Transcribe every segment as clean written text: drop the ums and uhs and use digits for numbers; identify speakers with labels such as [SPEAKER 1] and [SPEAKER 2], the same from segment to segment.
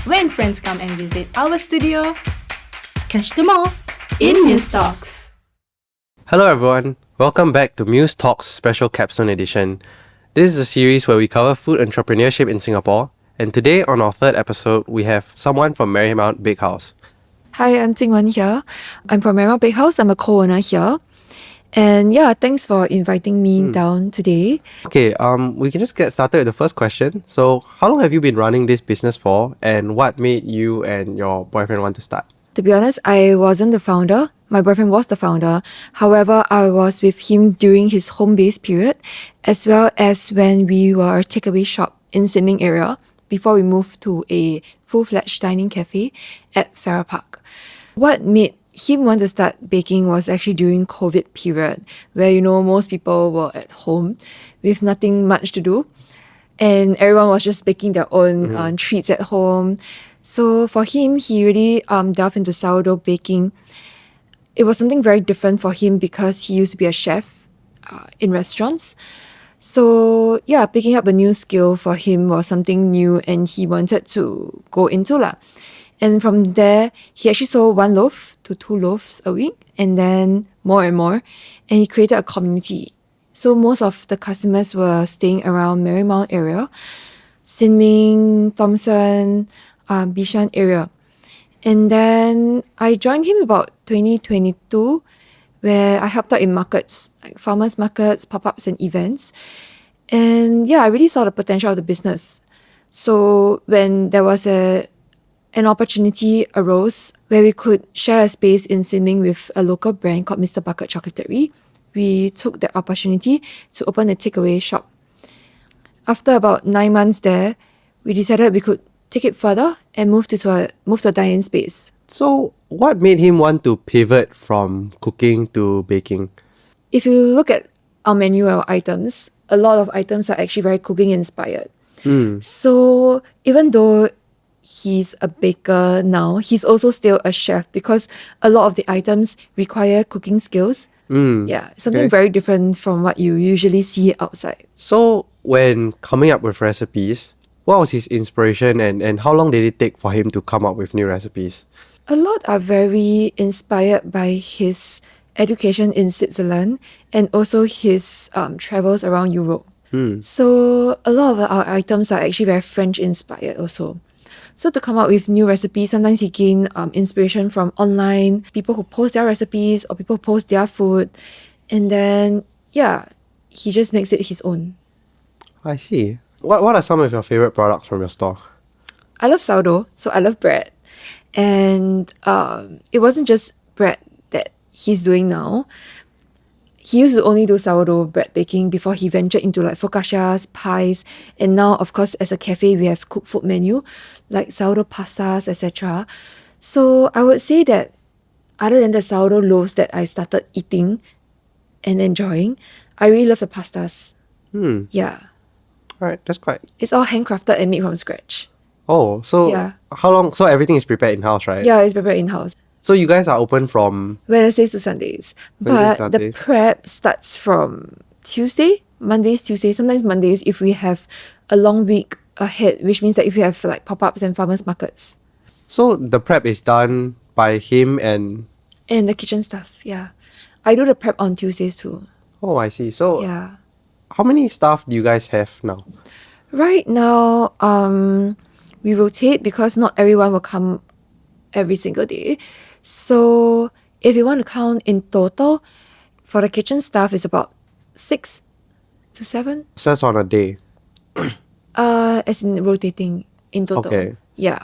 [SPEAKER 1] when friends come and visit our studio. Catch them all in MuseTalks.
[SPEAKER 2] Hello everyone, welcome back to MuseTalks Special Capstone Edition. This is a series where we cover food entrepreneurship in Singapore, and today on our third episode, we have someone from Marymount Bakehouse.
[SPEAKER 3] Hi, I'm Jing Wen here. I'm from Marymount Bakehouse. I'm a co-owner here. And yeah, thanks for inviting me down today.
[SPEAKER 2] Okay, we can just get started with the first question. So, how long have you been running this business for, and what made you and your boyfriend want to start?
[SPEAKER 3] To be honest, I wasn't the founder. My boyfriend was the founder. However, I was with him during his home-based period, as well as when we were a takeaway shop in Sin Ming area before we moved to a full-fledged dining cafe at Farrer Park. What made him want to start baking was actually during COVID period, where most people were at home with nothing much to do, and everyone was just baking their own treats at home. So for him, he really delved into sourdough baking. It was something very different for him because he used to be a chef in restaurants. So yeah, picking up a new skill for him was something new, and he wanted to go into lah. And from there, he actually sold 1 loaf to 2 loaves a week, and then more and more. And he created a community. So most of the customers were staying around Marymount area, Sin Ming, Thomson, Bishan area. And then I joined him about 2022, where I helped out in markets, like farmers markets, pop-ups and events. And yeah, I really saw the potential of the business. So when there was an opportunity arose where we could share a space in Sin Ming with a local brand called Mr. Bucket Chocolaterie, we took that opportunity to open a takeaway shop. After about 9 months there, we decided we could take it further and move to a dine-in space.
[SPEAKER 2] So, what made him want to pivot from cooking to baking?
[SPEAKER 3] If you look at our menu, our items, a lot of items are actually very cooking inspired. So even though he's a baker now, he's also still a chef because a lot of the items require cooking skills. Yeah, something very different from what you usually see outside.
[SPEAKER 2] So, when coming up with recipes, what was his inspiration and how long did it take for him to come up with new recipes?
[SPEAKER 3] A lot are very inspired by his education in Switzerland and also his travels around Europe. So a lot of our items are actually very French inspired also. So to come up with new recipes, sometimes he gained inspiration from online, people who post their recipes or people who post their food. And then, yeah, he just makes it his own.
[SPEAKER 2] I see. What are some of your favorite products from your store?
[SPEAKER 3] I love sourdough, so I love bread. And it wasn't just bread that he's doing now. He used to only do sourdough bread baking before he ventured into like focaccias, pies, and now, of course, as a cafe, we have cooked food menu like sourdough pastas, etc. So I would say that other than the sourdough loaves that I started eating and enjoying, I really love the pastas. Yeah.
[SPEAKER 2] All right, that's quite...
[SPEAKER 3] It's all handcrafted and made from scratch.
[SPEAKER 2] Oh, so how long... So everything is prepared in-house, right?
[SPEAKER 3] Yeah, it's prepared in-house.
[SPEAKER 2] So you guys are open from...
[SPEAKER 3] Wednesdays to Sundays. But the prep starts from Mondays, Tuesdays, sometimes Mondays if we have a long week ahead, which means that if we have like pop-ups and farmers markets.
[SPEAKER 2] So the prep is done by him and
[SPEAKER 3] the kitchen staff, yeah. I do the prep on Tuesdays too.
[SPEAKER 2] Oh, I see. So
[SPEAKER 3] yeah.
[SPEAKER 2] How many staff do you guys have now?
[SPEAKER 3] Right now, we rotate because not everyone will come every single day. So if you want to count in total, for the kitchen staff is about 6 to 7.
[SPEAKER 2] So that's on a day?
[SPEAKER 3] As in rotating in total.
[SPEAKER 2] Okay.
[SPEAKER 3] Yeah.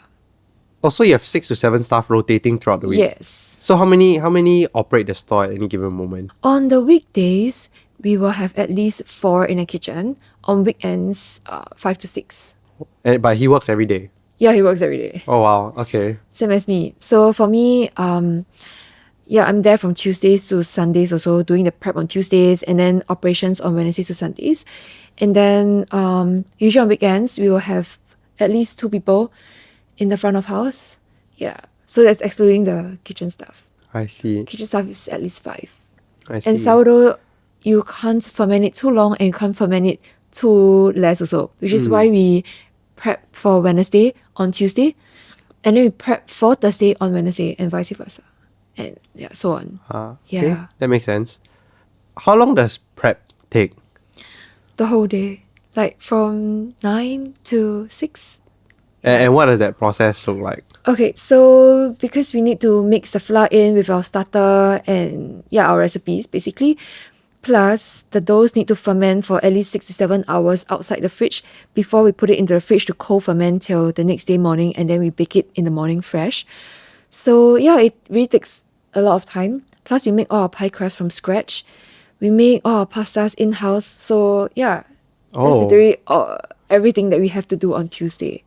[SPEAKER 2] Oh, so you have 6 to 7 staff rotating throughout the week?
[SPEAKER 3] Yes.
[SPEAKER 2] So how many operate the store at any given moment?
[SPEAKER 3] On the weekdays, we will have at least 4 in the kitchen. On weekends, 5 to 6.
[SPEAKER 2] But he works every day?
[SPEAKER 3] Yeah, he works every day.
[SPEAKER 2] Oh, wow. Okay.
[SPEAKER 3] Same as me. So for me, I'm there from Tuesdays to Sundays also, doing the prep on Tuesdays and then operations on Wednesdays to Sundays. And then usually on weekends, we will have at least 2 people in the front of house. Yeah. So that's excluding the kitchen staff.
[SPEAKER 2] I see.
[SPEAKER 3] Kitchen staff is at least 5.
[SPEAKER 2] I see.
[SPEAKER 3] And sourdough, you can't ferment it too long and you can't ferment it too less also, which is why we prep for Wednesday on Tuesday And then we prep for Thursday on Wednesday and vice versa. And yeah, so on.
[SPEAKER 2] Okay,
[SPEAKER 3] Yeah.
[SPEAKER 2] that makes sense. How long does prep take?
[SPEAKER 3] The whole day. Like from 9 to 6.
[SPEAKER 2] And what does that process look like?
[SPEAKER 3] Okay, so because we need to mix the flour in with our starter and our recipes basically, plus the doughs need to ferment for at least 6 to 7 hours outside the fridge before we put it into the fridge to cold ferment till the next day morning, and then we bake it in the morning fresh. So it really takes a lot of time. Plus we make all our pie crust from scratch. We make all our pastas in-house. So that's literally everything that we have to do on Tuesday.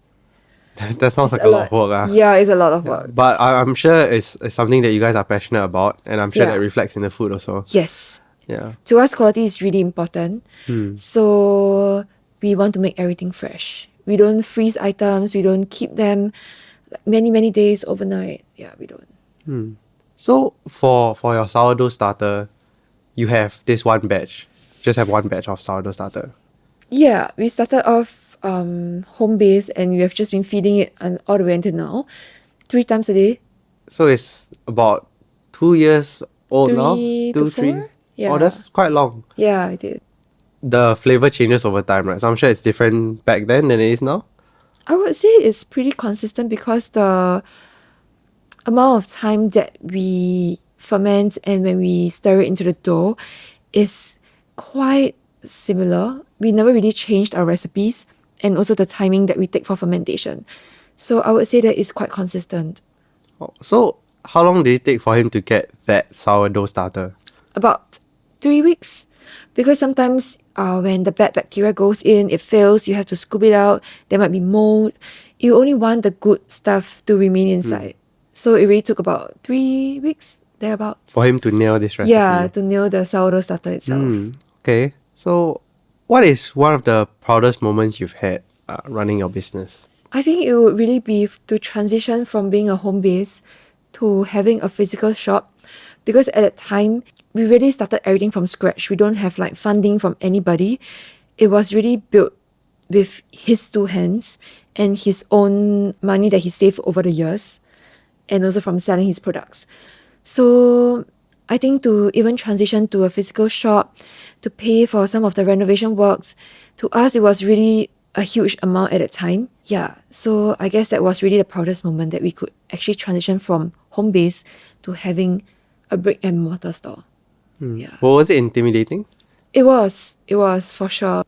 [SPEAKER 2] That sounds
[SPEAKER 3] It's
[SPEAKER 2] like a lot of work.
[SPEAKER 3] Yeah, it's a lot of work.
[SPEAKER 2] But I'm sure it's something that you guys are passionate about, and I'm sure that reflects in the food also.
[SPEAKER 3] Yes.
[SPEAKER 2] Yeah.
[SPEAKER 3] To us, quality is really important. So we want to make everything fresh. We don't freeze items. We don't keep them like many days overnight. Yeah, we don't.
[SPEAKER 2] So for your sourdough starter, you have this one batch. Just have one batch of sourdough starter.
[SPEAKER 3] Yeah, we started off home base, and we have just been feeding it all the way until now, 3 times a day.
[SPEAKER 2] So it's about 2 years old now?
[SPEAKER 3] 3
[SPEAKER 2] 2,
[SPEAKER 3] to
[SPEAKER 2] 3?
[SPEAKER 3] 4? Yeah.
[SPEAKER 2] Oh, that's quite long.
[SPEAKER 3] Yeah, I did.
[SPEAKER 2] The flavor changes over time, right? So I'm sure it's different back then than it is now.
[SPEAKER 3] I would say it's pretty consistent because the amount of time that we ferment and when we stir it into the dough is quite similar. We never really changed our recipes, and also the timing that we take for fermentation. So I would say that it's quite consistent.
[SPEAKER 2] Oh, so how long did it take for him to get that sourdough starter?
[SPEAKER 3] About 3 weeks. Because sometimes when the bad bacteria goes in, it fails, you have to scoop it out, there might be mold. You only want the good stuff to remain inside. So it really took about 3 weeks, thereabouts.
[SPEAKER 2] For him to nail this recipe?
[SPEAKER 3] Yeah, to nail the sourdough starter itself.
[SPEAKER 2] Okay. So what is one of the proudest moments you've had running your business?
[SPEAKER 3] I think it would really be to transition from being a home base to having a physical shop, because at that time we really started everything from scratch. We don't have like funding from anybody. It was really built with his 2 hands and his own money that he saved over the years, and also from selling his products. So I think to even transition to a physical shop, to pay for some of the renovation works, to us it was really a huge amount at that time. Yeah, so I guess that was really the proudest moment, that we could actually transition from home base to having a brick and mortar store. Yeah.
[SPEAKER 2] Well, was it intimidating?
[SPEAKER 3] It was for sure.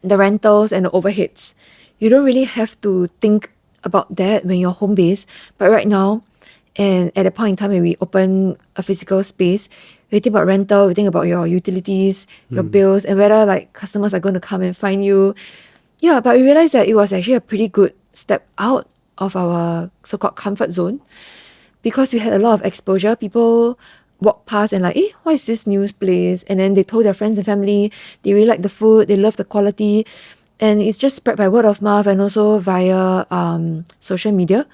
[SPEAKER 3] The rentals and the overheads, you don't really have to think about that when you're home based. But right now, and at the point in time when we open a physical space, we think about rental, we think about your utilities, your bills, and whether like customers are going to come and find you. Yeah, but we realized that it was actually a pretty good step out of our so-called comfort zone, because we had a lot of exposure. People walk past and like, what is this new place? And then they told their friends and family, they really like the food, they love the quality. And it's just spread by word of mouth and also via social media.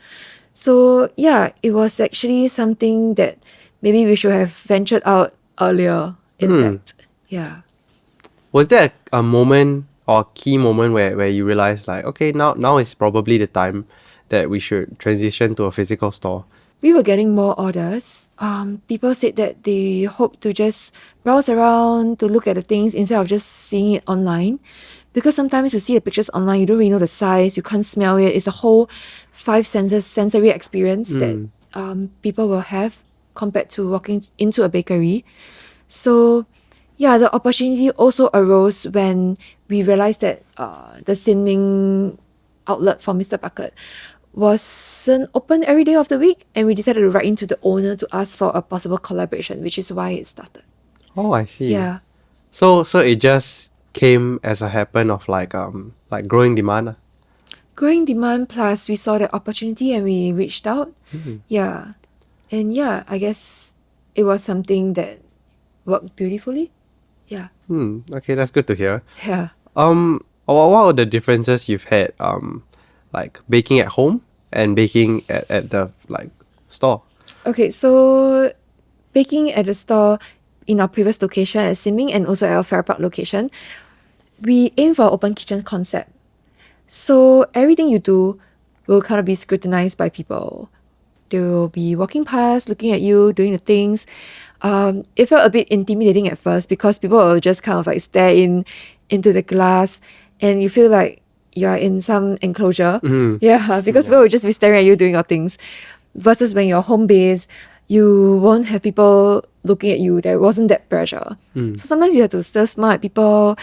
[SPEAKER 3] So yeah, it was actually something that maybe we should have ventured out earlier, in fact. Yeah.
[SPEAKER 2] Was there a moment or key moment where you realized like, okay, now is probably the time that we should transition to a physical store?
[SPEAKER 3] We were getting more orders. People said that they hope to just browse around, to look at the things instead of just seeing it online. Because sometimes you see the pictures online, you don't really know the size, you can't smell it. It's a whole 5 senses sensory experience that people will have compared to walking into a bakery. So yeah, the opportunity also arose when we realized that the Sin Ming outlet for Mr. Bucket wasn't open every day of the week, and we decided to write into the owner to ask for a possible collaboration, which is why it started.
[SPEAKER 2] Oh, I see.
[SPEAKER 3] Yeah.
[SPEAKER 2] So it just came as a happen of like growing demand.
[SPEAKER 3] Growing demand, plus we saw the opportunity and we reached out. Yeah. And yeah, I guess it was something that worked beautifully. Yeah.
[SPEAKER 2] Okay, that's good to hear.
[SPEAKER 3] Yeah.
[SPEAKER 2] What are the differences you've had like baking at home and baking at the like store?
[SPEAKER 3] Okay, so baking at the store in our previous location at Sin Ming and also at our Farrer Park location, we aim for open kitchen concept. So everything you do will kind of be scrutinized by people. They will be walking past, looking at you, doing the things. It felt a bit intimidating at first because people will just kind of like stare into the glass, and you feel like you're in some enclosure. Yeah, because people will just be staring at you doing your things. Versus when you're home based, you won't have people looking at you. There wasn't that pressure. So sometimes you have to still smile at people,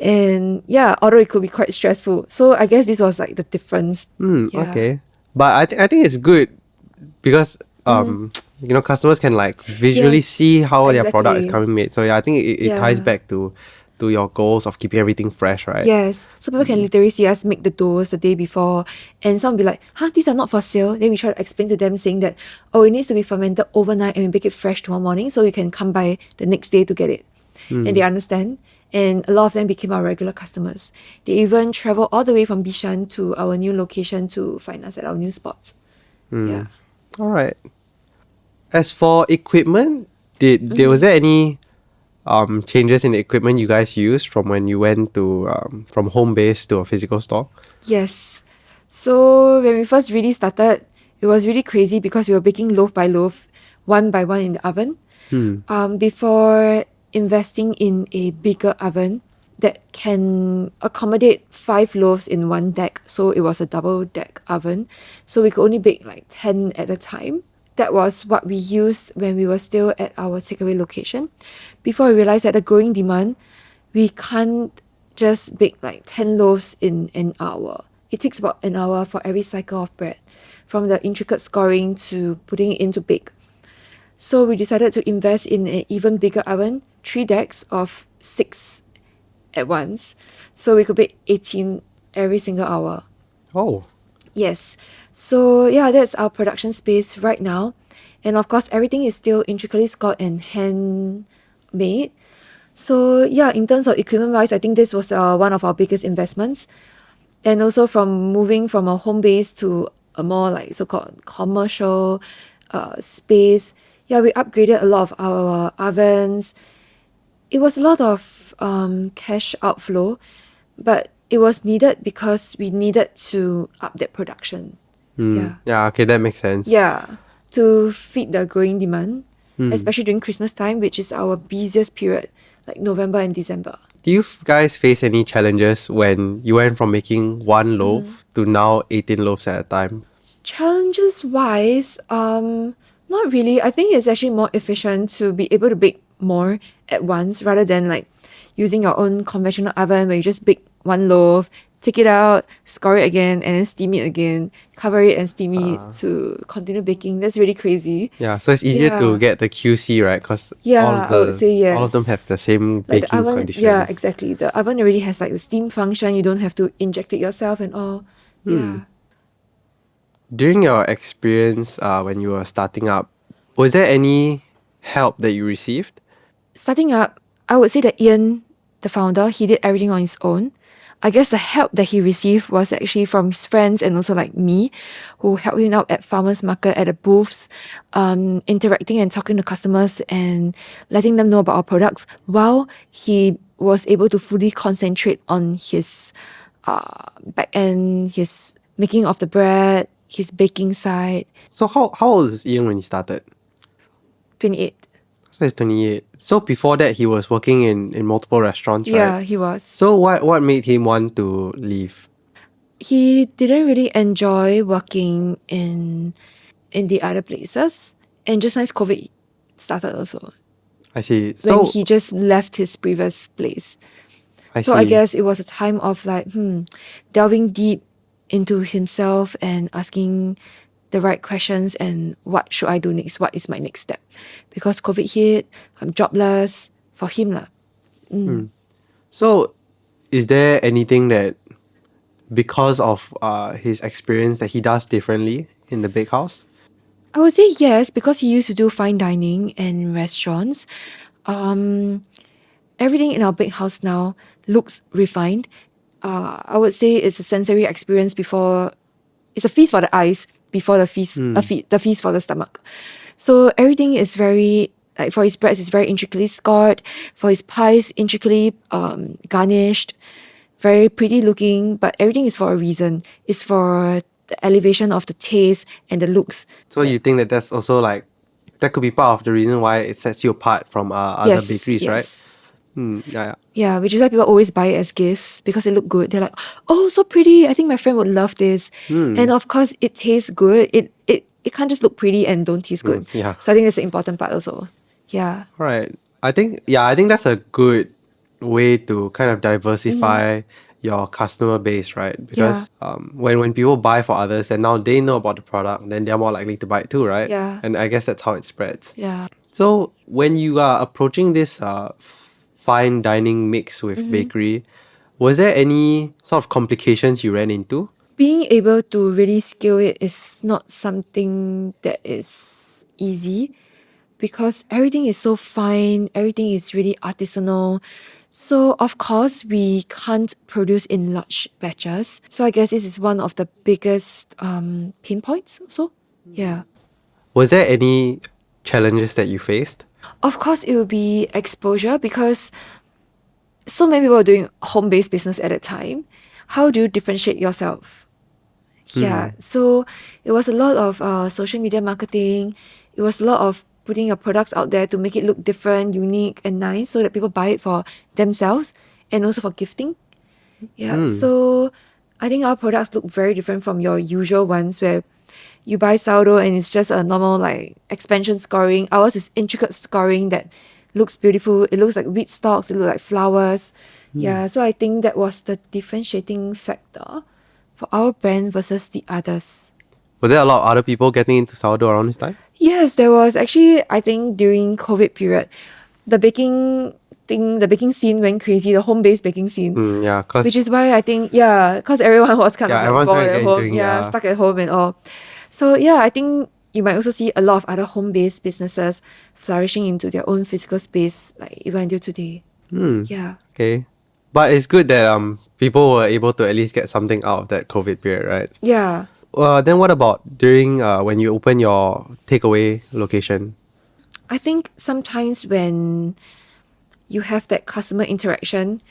[SPEAKER 3] and yeah, although it could be quite stressful. So I guess this was like the difference. Yeah.
[SPEAKER 2] Okay. But I think it's good because customers can like visually
[SPEAKER 3] Yes,
[SPEAKER 2] see how their product is
[SPEAKER 3] exactly.
[SPEAKER 2] coming made. So yeah, I think it ties
[SPEAKER 3] Yeah.
[SPEAKER 2] back to your goals of keeping everything fresh, right?
[SPEAKER 3] Yes. So people can literally see us make the doughs the day before, and some will be like, huh, these are not for sale. Then we try to explain to them saying that, oh, it needs to be fermented overnight and we bake it fresh tomorrow morning so you can come by the next day to get it. And they understand. And a lot of them became our regular customers. They even travel all the way from Bishan to our new location to find us at our new spots. Yeah.
[SPEAKER 2] All right. As for equipment, was there any changes in the equipment you guys used from when you went to from home base to a physical store?
[SPEAKER 3] Yes. So when we first really started, it was really crazy because we were baking loaf by loaf, one by one in the oven. Before investing in a bigger oven that can accommodate 5 loaves in one deck. So it was a double deck oven. So we could only bake like 10 at a time. That was what we used when we were still at our takeaway location. Before we realized that the growing demand, we can't just bake like 10 loaves in an hour. It takes about an hour for every cycle of bread, from the intricate scoring to putting it into bake. So we decided to invest in an even bigger oven, 3 decks of 6 at once. So we could bake 18 every single hour.
[SPEAKER 2] Oh.
[SPEAKER 3] Yes. So yeah, that's our production space right now. And of course, everything is still intricately scored and handmade. So yeah, in terms of equipment wise, I think this was one of our biggest investments. And also from moving from a home base to a more like so-called commercial space. Yeah, we upgraded a lot of our ovens. It was a lot of cash outflow, but it was needed because we needed to up that production. Yeah.
[SPEAKER 2] Yeah, okay, that makes sense.
[SPEAKER 3] Yeah. To feed the growing demand, especially during Christmas time, which is our busiest period, like November and December.
[SPEAKER 2] Do you guys face any challenges when you went from making one loaf to now 18 loaves at a time?
[SPEAKER 3] Challenges wise, not really. I think it's actually more efficient to be able to bake more at once rather than like using your own conventional oven where you just bake one loaf, take it out, score it again, and then steam it again, cover it and steam it to continue baking. That's really crazy.
[SPEAKER 2] Yeah, so it's easier to
[SPEAKER 3] Yeah.
[SPEAKER 2] get the QC, right? Because
[SPEAKER 3] Yeah, I would say
[SPEAKER 2] all of them
[SPEAKER 3] yes.
[SPEAKER 2] have the same
[SPEAKER 3] Like
[SPEAKER 2] baking
[SPEAKER 3] the oven,
[SPEAKER 2] conditions.
[SPEAKER 3] yeah, exactly. The oven already has like the steam function. You don't have to inject it yourself and all. Yeah.
[SPEAKER 2] During your experience when you were starting up, was there any help that you received?
[SPEAKER 3] Starting up, I would say that Ian, the founder, he did everything on his own. I guess the help that he received was actually from his friends and also like me, who helped him out at farmers market, at the booths, interacting and talking to customers and letting them know about our products, while he was able to fully concentrate on his back end, his making of the bread, his baking side.
[SPEAKER 2] So how old was Ian when he started?
[SPEAKER 3] 28.
[SPEAKER 2] So he's 28. So before that, he was working in multiple restaurants,
[SPEAKER 3] Yeah,
[SPEAKER 2] right?
[SPEAKER 3] he was.
[SPEAKER 2] So what made him want to leave?
[SPEAKER 3] He didn't really enjoy working in the other places, and just nice COVID started also
[SPEAKER 2] I see.
[SPEAKER 3] when
[SPEAKER 2] So
[SPEAKER 3] he just left his previous place.
[SPEAKER 2] I
[SPEAKER 3] So
[SPEAKER 2] see.
[SPEAKER 3] I guess it was a time of like delving deep into himself and asking the right questions and what should I do next? What is my next step? Because COVID hit, I'm jobless for him lah.
[SPEAKER 2] So is there anything that because of his experience that he does differently in the bakehouse?
[SPEAKER 3] I would say yes, because he used to do fine dining and restaurants. Everything in our bakehouse now looks refined. I would say it's a sensory experience before, it's a feast for the eyes before the feast, the feast for the stomach. So everything is very, like for his breads, it's very intricately scored. For his pies, intricately garnished, very pretty looking. But everything is for a reason. It's for the elevation of the taste and the looks.
[SPEAKER 2] So you think that that's also like, that could be part of the reason why it sets you apart from other bakeries, right? Yeah.
[SPEAKER 3] Yeah, which is why people always buy it as gifts because it look good. They're like, oh, so pretty. I think my friend would love this. And of course, it tastes good. It can't just look pretty and don't taste good.
[SPEAKER 2] yeah.
[SPEAKER 3] So I think that's the important part also. Yeah.
[SPEAKER 2] All right. I think that's a good way to kind of diversify your customer base, right? Because when people buy for others and now they know about the product, then they're more likely to buy it too, right?
[SPEAKER 3] Yeah.
[SPEAKER 2] And I guess that's how it spreads.
[SPEAKER 3] Yeah.
[SPEAKER 2] So when you are approaching this fine dining mix with bakery, was there any sort of complications you ran into?
[SPEAKER 3] Being able to really scale it is not something that is easy because everything is so fine, everything is really artisanal. So of course we can't produce in large batches. So I guess this is one of the biggest pain points also. Yeah.
[SPEAKER 2] Was there any challenges that you faced?
[SPEAKER 3] Of course it will be exposure because so many people are doing home-based business at that time. How do you differentiate yourself? Yeah, so it was a lot of social media marketing. It was a lot of putting your products out there to make it look different, unique, and nice so that people buy it for themselves and also for gifting. Yeah, so I think our products look very different from your usual ones where you buy sourdough and it's just a normal like expansion scoring. Ours is intricate scoring that looks beautiful. It looks like wheat stalks, it looks like flowers. Yeah, so I think that was the differentiating factor for our brand versus the others.
[SPEAKER 2] Were there a lot of other people getting into sourdough around this time?
[SPEAKER 3] Yes, there was actually, I think during COVID period, the baking scene went crazy, the home-based baking scene.
[SPEAKER 2] Yeah, cause
[SPEAKER 3] Which is why I think, because everyone was kind of
[SPEAKER 2] everyone's
[SPEAKER 3] like bored
[SPEAKER 2] very
[SPEAKER 3] at home,
[SPEAKER 2] doing, yeah.
[SPEAKER 3] stuck at home and all. So I think you might also see a lot of other home-based businesses flourishing into their own physical space, like even until today. Yeah.
[SPEAKER 2] Okay. But it's good that people were able to at least get something out of that COVID period, right?
[SPEAKER 3] Yeah.
[SPEAKER 2] Then what about during when you open your takeaway location?
[SPEAKER 3] I think sometimes when you have that customer interaction,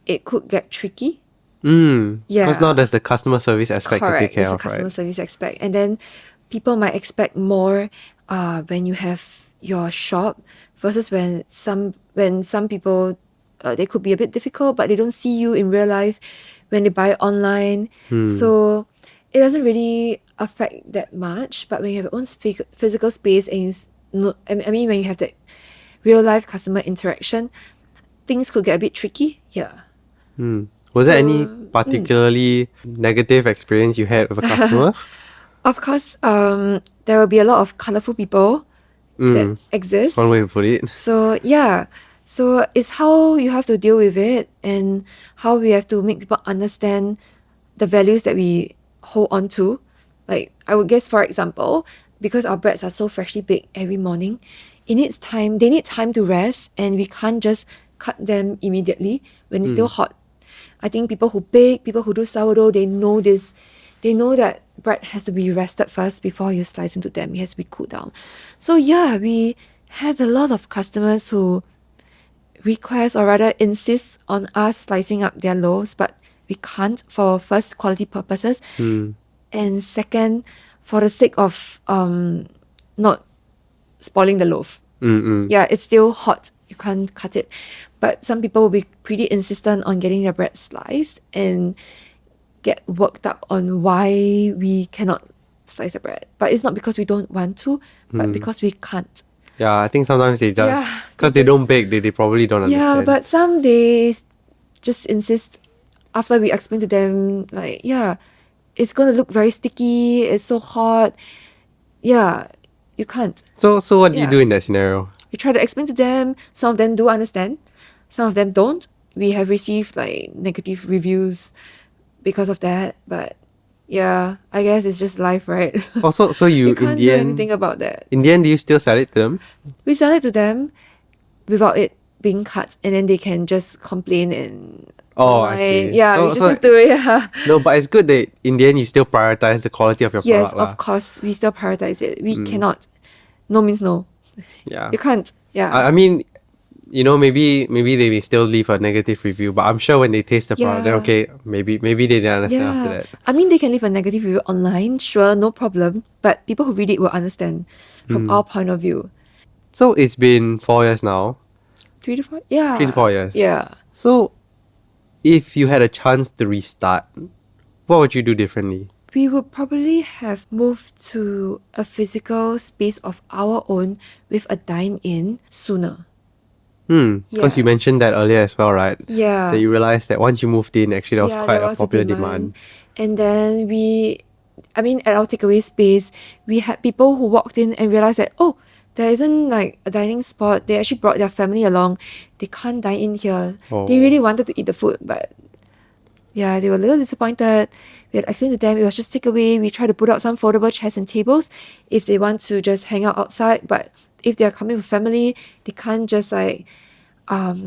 [SPEAKER 3] it could get tricky. Yeah.
[SPEAKER 2] Because now there's the customer service aspect to take care
[SPEAKER 3] There's
[SPEAKER 2] of,
[SPEAKER 3] the customer
[SPEAKER 2] right?
[SPEAKER 3] service aspect. And then people might expect more when you have your shop versus when some people they could be a bit difficult, but they don't see you in real life when they buy online. So it doesn't really affect that much. But when you have your own physical space and when you have that real life customer interaction, things could get a bit tricky. Yeah.
[SPEAKER 2] Was there any particularly negative experience you had with a customer?
[SPEAKER 3] Of course, there will be a lot of colorful people that exist.
[SPEAKER 2] That's one way to put it.
[SPEAKER 3] So so it's how you have to deal with it and how we have to make people understand the values that we hold on to. Like I would guess, for example, because our breads are so freshly baked every morning, it needs time. They need time to rest, and we can't just cut them immediately when it's still hot. I think people who bake, people who do sourdough, they know this. They know that bread has to be rested first before you slice into them. It has to be cooled down. So we had a lot of customers who request or rather insist on us slicing up their loaves, but we can't for first quality purposes, and second for the sake of not spoiling the loaf. Yeah, it's still hot. You can't cut it. But some people will be pretty insistent on getting their bread sliced and get worked up on why we cannot slice the bread. But it's not because we don't want to, but because we can't.
[SPEAKER 2] Yeah, I think sometimes they just...
[SPEAKER 3] Yeah,
[SPEAKER 2] because they don't bake, they probably don't understand.
[SPEAKER 3] Yeah, but some they just insist after we explain to them, like, it's going to look very sticky, it's so hot. Yeah, you can't.
[SPEAKER 2] So what do you do in that scenario?
[SPEAKER 3] We try to explain to them. Some of them do understand. Some of them don't. We have received like negative reviews because of that. But I guess it's just life, right?
[SPEAKER 2] Also, so you
[SPEAKER 3] can't
[SPEAKER 2] in the
[SPEAKER 3] do
[SPEAKER 2] end,
[SPEAKER 3] anything about that.
[SPEAKER 2] In the end, do you still sell it to them?
[SPEAKER 3] We sell it to them without it being cut, and then they can just complain and
[SPEAKER 2] I see.
[SPEAKER 3] Yeah, we just have to
[SPEAKER 2] No, but it's good that in the end you still prioritize the quality of your product.
[SPEAKER 3] Yes, of course, we still prioritize it. We cannot. No means no.
[SPEAKER 2] Yeah.
[SPEAKER 3] You can't. Yeah.
[SPEAKER 2] I mean, maybe they may still leave a negative review, but I'm sure when they taste the product, then
[SPEAKER 3] Yeah.
[SPEAKER 2] okay, maybe they didn't understand after that.
[SPEAKER 3] I mean, they can leave a negative review online, sure, no problem. But people who read it will understand from our point of view.
[SPEAKER 2] So it's been 4 years now.
[SPEAKER 3] 3 to 4? Yeah.
[SPEAKER 2] 3 to 4 years.
[SPEAKER 3] Yeah.
[SPEAKER 2] So if you had a chance to restart, what would you do differently?
[SPEAKER 3] We would probably have moved to a physical space of our own with a dine-in sooner.
[SPEAKER 2] Because you
[SPEAKER 3] Yeah.
[SPEAKER 2] mentioned that earlier as well, right?
[SPEAKER 3] Yeah.
[SPEAKER 2] That you realized that once you moved in, actually there was quite
[SPEAKER 3] there
[SPEAKER 2] a
[SPEAKER 3] was
[SPEAKER 2] popular demand.
[SPEAKER 3] And then at our takeaway space, we had people who walked in and realized that, oh, there isn't like a dining spot. They actually brought their family along. They can't dine in here.
[SPEAKER 2] Oh.
[SPEAKER 3] They really wanted to eat the food, but yeah, they were a little disappointed. We had explained to them it was just takeaway. We tried to put out some foldable chairs and tables if they want to just hang out outside. But if they are coming with family, they can't just like have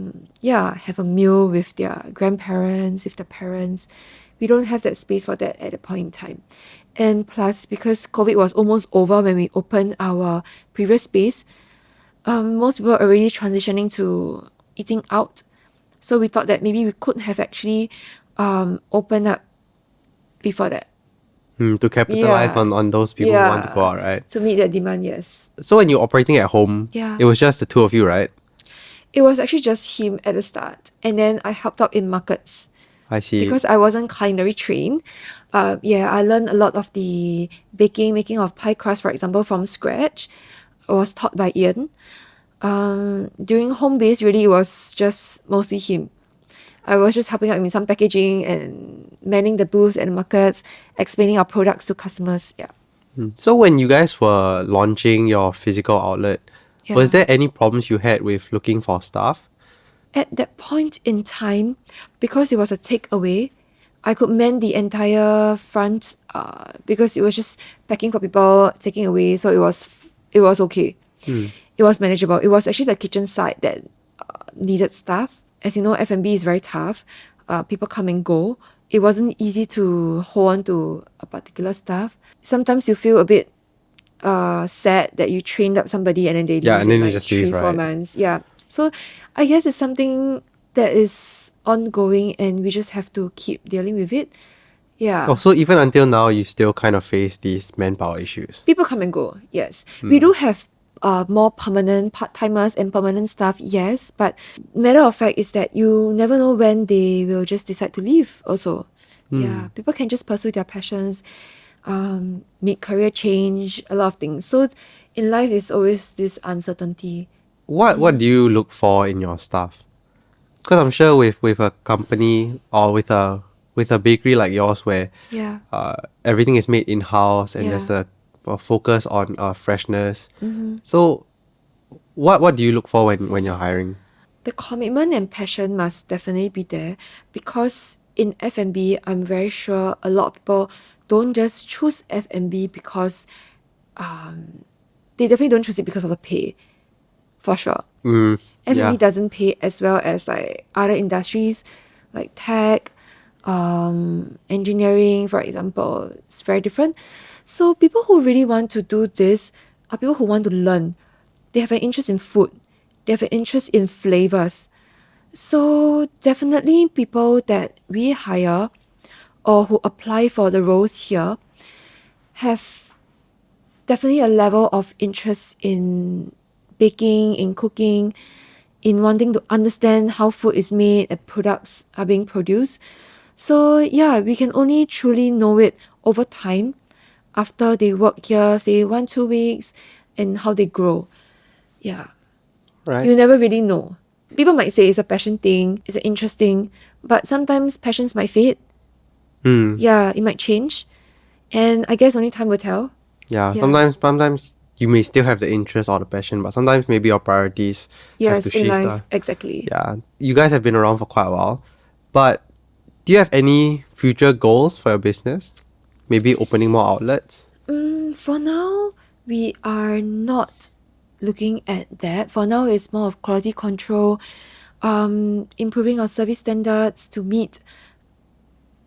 [SPEAKER 3] a meal with their grandparents, with their parents. We don't have that space for that at a point in time. And plus, because COVID was almost over when we opened our previous space, most people are already transitioning to eating out. So we thought that maybe we could have actually opened up before that.
[SPEAKER 2] To capitalize
[SPEAKER 3] Yeah.
[SPEAKER 2] on those people who want to go out, right?
[SPEAKER 3] To meet that demand, yes.
[SPEAKER 2] So when you're operating at home,
[SPEAKER 3] Yeah.
[SPEAKER 2] it was just the two of you, right?
[SPEAKER 3] It was actually just him at the start. And then I helped out in markets.
[SPEAKER 2] I see.
[SPEAKER 3] Because I wasn't culinary trained, I learned a lot of the making of pie crust, for example, from scratch. I was taught by Ian. During home base, really, it was just mostly him. I was just helping out in some packaging and manning the booths and markets, explaining our products to customers. Yeah.
[SPEAKER 2] So when you guys were launching your physical outlet, was
[SPEAKER 3] Yeah.
[SPEAKER 2] there any problems you had with looking for staff?
[SPEAKER 3] At that point in time, because it was a takeaway, I could man the entire front because it was just packing for people, taking away. So it was okay. It was manageable. It was actually the kitchen side that needed staff. As you know, F&B is very tough. People come and go. It wasn't easy to hold on to a particular staff. Sometimes you feel a bit sad that you trained up somebody and then they leave
[SPEAKER 2] Yeah, and then
[SPEAKER 3] in
[SPEAKER 2] they
[SPEAKER 3] like
[SPEAKER 2] just leave,
[SPEAKER 3] 3-4
[SPEAKER 2] right?
[SPEAKER 3] months. Yeah. So I guess it's something that is ongoing and we just have to keep dealing with it. Yeah.
[SPEAKER 2] Oh, so even until now, you still kind of face these manpower issues.
[SPEAKER 3] People come and go, yes. We do have more permanent part-timers and permanent staff, yes. But matter of fact is that you never know when they will just decide to leave also. Yeah. People can just pursue their passions, make career change, a lot of things. So in life, there's always this uncertainty.
[SPEAKER 2] What do you look for in your staff? Because I'm sure with a company or with a bakery like yours where
[SPEAKER 3] Yeah.
[SPEAKER 2] everything is made in-house and there's
[SPEAKER 3] Yeah.
[SPEAKER 2] a focus on freshness. So what do you look for when you're hiring?
[SPEAKER 3] The commitment and passion must definitely be there because in F&B, I'm very sure a lot of people don't just choose F&B because they definitely don't choose it because of the pay, for sure. F&B
[SPEAKER 2] Yeah.
[SPEAKER 3] doesn't pay as well as like other industries like tech, engineering, for example. It's very different. So people who really want to do this are people who want to learn. They have an interest in food. They have an interest in flavors. So definitely people that we hire or who apply for the roles here have definitely a level of interest in baking, in cooking, in wanting to understand how food is made and products are being produced. So yeah, we can only truly know it over time after they work here, say 1-2 weeks, and how they grow. Yeah.
[SPEAKER 2] Right.
[SPEAKER 3] You never really know. People might say it's a passion thing, it's an interest thing, but sometimes passions might fade. Yeah, it might change. And I guess only time will tell.
[SPEAKER 2] Yeah.
[SPEAKER 3] Yeah.
[SPEAKER 2] Sometimes you may still have the interest or the passion, but sometimes maybe your priorities have
[SPEAKER 3] Yes,
[SPEAKER 2] to
[SPEAKER 3] in
[SPEAKER 2] shift.
[SPEAKER 3] life, exactly.
[SPEAKER 2] Yeah. You guys have been around for quite a while, but do you have any future goals for your business? Maybe opening more outlets?
[SPEAKER 3] For now, we are not looking at that. For now, it's more of quality control, improving our service standards to meet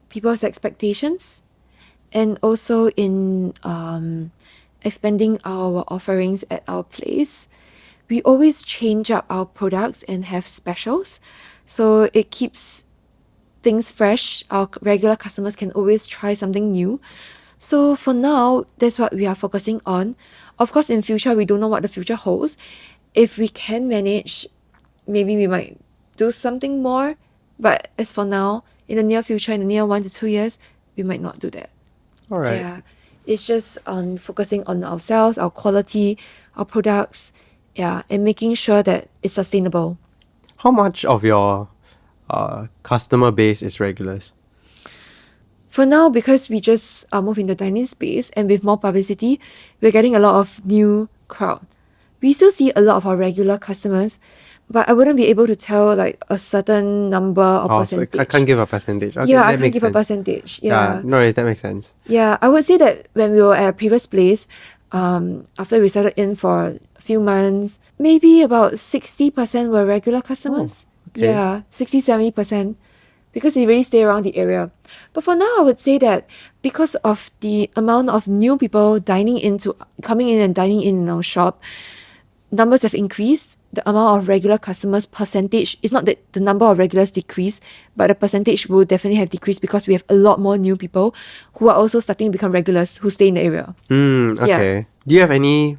[SPEAKER 3] people's expectations, and also in expanding our offerings at our place. we always change up our products and have specials. So it keeps things fresh. Our regular customers can always try something new. So for now, that's what we are focusing on. Of course, in future, we don't know what the future holds. If we can manage, maybe we might do something more. But as for now, in the near future, in the near 1 to 2 years, we might not do that.
[SPEAKER 2] All right.
[SPEAKER 3] Yeah. It's just on focusing on ourselves, our quality, our products, yeah, and making sure that it's sustainable.
[SPEAKER 2] How much of your customer base is regulars?
[SPEAKER 3] For now, because we just moved into dining space and with more publicity, we're getting a lot of new crowd. We still see a lot of our regular customers, but I wouldn't be able to tell like a certain number or
[SPEAKER 2] Oh, so
[SPEAKER 3] percentage.
[SPEAKER 2] I can't give a percentage. Okay,
[SPEAKER 3] Yeah, I
[SPEAKER 2] that
[SPEAKER 3] can't
[SPEAKER 2] makes
[SPEAKER 3] give a
[SPEAKER 2] sense.
[SPEAKER 3] percentage. Yeah.
[SPEAKER 2] No worries, that makes sense.
[SPEAKER 3] Yeah, I would say that when we were at a previous place, after we settled in for a few months, maybe about 60% were regular customers.
[SPEAKER 2] okay.
[SPEAKER 3] Yeah, 60-70%. Because they really stay around the area. But for now, I would say that because of the amount of new people coming in and dining in our shop, numbers have increased. The amount of regular customers percentage, it's not that the number of regulars decreased, but the percentage will definitely have decreased because we have a lot more new people who are also starting to become regulars who stay in the area.
[SPEAKER 2] Okay. Do you have any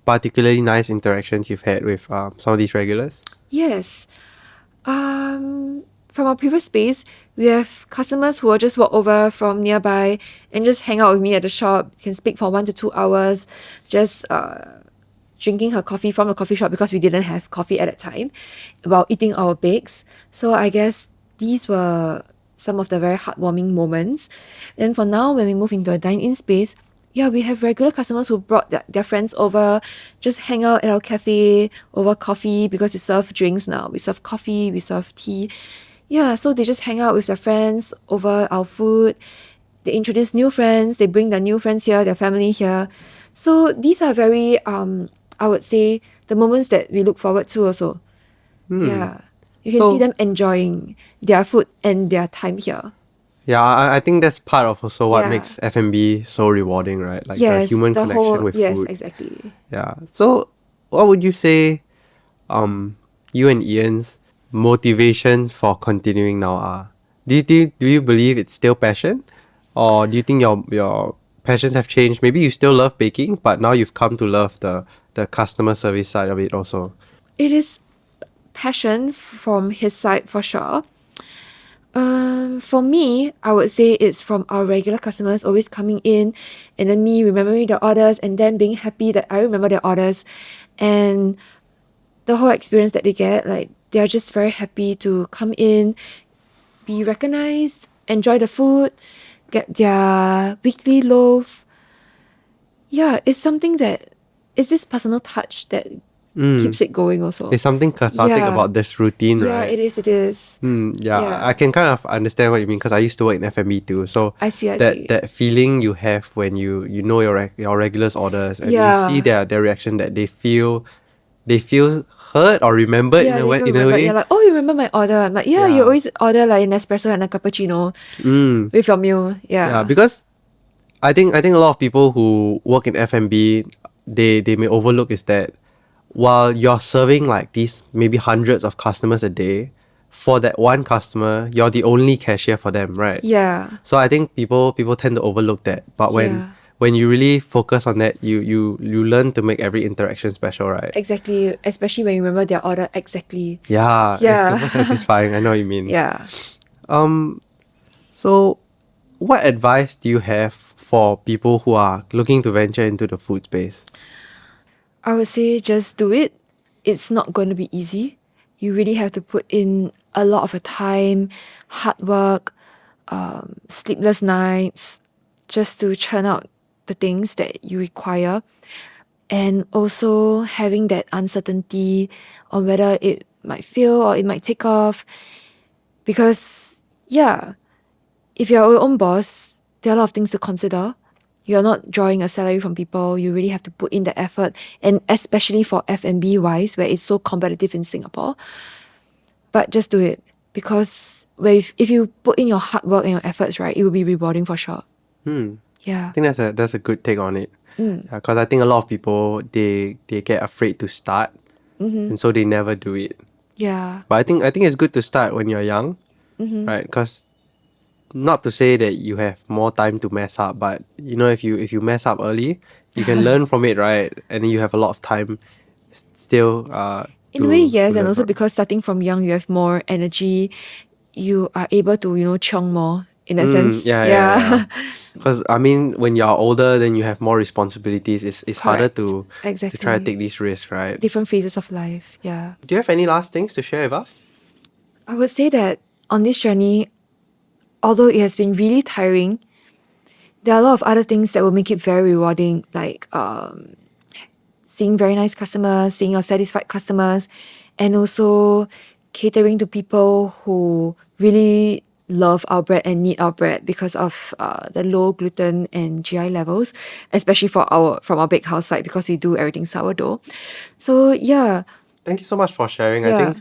[SPEAKER 2] particularly nice interactions you've had with some of these regulars?
[SPEAKER 3] Yes. From our previous space, we have customers who will just walk over from nearby and just hang out with me at the shop, can speak for 1 to 2 hours, just drinking her coffee from the coffee shop because we didn't have coffee at that time, while eating our bakes. So I guess these were some of the very heartwarming moments. And for now, when we move into a dine-in space, yeah, we have regular customers who brought their friends over, just hang out at our cafe over coffee because we serve drinks now. We serve coffee, we serve tea. Yeah, so they just hang out with their friends over our food. They introduce new friends. They bring their new friends here, their family here. So these are very, I would say, the moments that we look forward to also. Yeah. You can see them enjoying their food and their time here.
[SPEAKER 2] Yeah, I think that's part of also what
[SPEAKER 3] Yeah.
[SPEAKER 2] makes F&B so rewarding, right? Like the
[SPEAKER 3] Yes,
[SPEAKER 2] human
[SPEAKER 3] the
[SPEAKER 2] connection
[SPEAKER 3] whole,
[SPEAKER 2] with
[SPEAKER 3] yes,
[SPEAKER 2] food.
[SPEAKER 3] exactly.
[SPEAKER 2] Yeah. So what would you say you and Ian's motivations for continuing now are? Do you believe it's still passion? Or do you think your passions have changed? Maybe you still love baking, but now you've come to love the customer service side of it also.
[SPEAKER 3] It is passion from his side for sure. For me, I would say it's from our regular customers always coming in and then me remembering their orders and them being happy that I remember their orders and the whole experience that they get. Like, they're just very happy to come in, be recognized, enjoy the food, get their weekly loaf. Yeah, it's something that is this personal touch that keeps it going also.
[SPEAKER 2] There's something cathartic
[SPEAKER 3] Yeah.
[SPEAKER 2] about this routine,
[SPEAKER 3] Yeah,
[SPEAKER 2] right?
[SPEAKER 3] it is.
[SPEAKER 2] Yeah, I can kind of understand what you mean because I used to work in F&B too. So
[SPEAKER 3] I see.
[SPEAKER 2] that feeling you have when you know your regulars orders and
[SPEAKER 3] Yeah.
[SPEAKER 2] you see their reaction that they feel heard or remembered
[SPEAKER 3] Yeah,
[SPEAKER 2] in a
[SPEAKER 3] they
[SPEAKER 2] way.
[SPEAKER 3] feel
[SPEAKER 2] In a
[SPEAKER 3] remembered.
[SPEAKER 2] way.
[SPEAKER 3] Yeah, like, oh, you remember my order? I'm like, yeah, you always order like an espresso and a cappuccino with your meal.
[SPEAKER 2] Yeah, because I think a lot of people who work in F&B, they may overlook is that while you're serving like these maybe hundreds of customers a day, for that one customer, you're the only cashier for them, right?
[SPEAKER 3] Yeah.
[SPEAKER 2] So I think people tend to overlook that. But when you really focus on that, you learn to make every interaction special, right?
[SPEAKER 3] Exactly. Especially when you remember their order exactly.
[SPEAKER 2] Yeah,
[SPEAKER 3] Yeah.
[SPEAKER 2] it's super satisfying. I know what you mean.
[SPEAKER 3] Yeah.
[SPEAKER 2] So what advice do you have for people who are looking to venture into the food space?
[SPEAKER 3] I would say just do it. It's not going to be easy. You really have to put in a lot of your time, hard work, sleepless nights, just to churn out the things that you require. And also having that uncertainty on whether it might fail or it might take off. Because, yeah, if you're your own boss, there are a lot of things to consider. You're not drawing a salary from people. You really have to put in the effort, and especially for F&B wise, where it's so competitive in Singapore. But just do it, because if you put in your hard work and your efforts, right, it will be rewarding for sure. Yeah.
[SPEAKER 2] I think that's a good take on it. Because I think a lot of people they get afraid to start
[SPEAKER 3] Mm-hmm.
[SPEAKER 2] and so they never do it.
[SPEAKER 3] Yeah.
[SPEAKER 2] But I think it's good to start when you're young,
[SPEAKER 3] Mm-hmm.
[SPEAKER 2] right? Because not to say that you have more time to mess up, but if you mess up early, you can learn from it, right? And then you have a lot of time still
[SPEAKER 3] In a way, yes,
[SPEAKER 2] to
[SPEAKER 3] and
[SPEAKER 2] learn
[SPEAKER 3] also
[SPEAKER 2] from.
[SPEAKER 3] because starting from young, you have more energy. You are able to, chong more in a sense.
[SPEAKER 2] Yeah.
[SPEAKER 3] Yeah.
[SPEAKER 2] Because I mean, when you're older, then you have more responsibilities. It's harder
[SPEAKER 3] Correct.
[SPEAKER 2] to try to
[SPEAKER 3] Exactly.
[SPEAKER 2] take these risks, right?
[SPEAKER 3] Different phases of life. Yeah.
[SPEAKER 2] Do you have any last things to share with us?
[SPEAKER 3] I would say that on this journey, although it has been really tiring, there are a lot of other things that will make it very rewarding, like seeing very nice customers, seeing your satisfied customers, and also catering to people who really love our bread and need our bread because of the low gluten and GI levels, especially from our bakehouse side because we do everything sourdough. So yeah,
[SPEAKER 2] Thank you so much for sharing. I
[SPEAKER 3] yeah,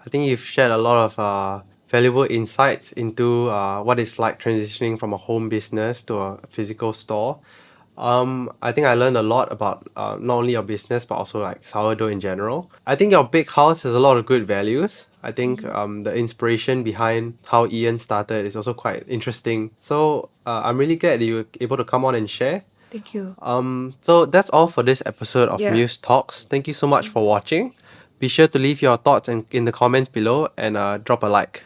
[SPEAKER 2] think you've shared a lot of valuable insights into what it's like transitioning from a home business to a physical store. I think I learned a lot about not only your business but also like sourdough in general. I think your big house has a lot of good values. I think the inspiration behind how Ian started is also quite interesting. So I'm really glad that you were able to come on and share.
[SPEAKER 3] thank you.
[SPEAKER 2] So that's all for this episode of
[SPEAKER 3] Yeah.
[SPEAKER 2] Muse Talks. Thank you so much for watching. Be sure to leave your thoughts in the comments below and drop a like.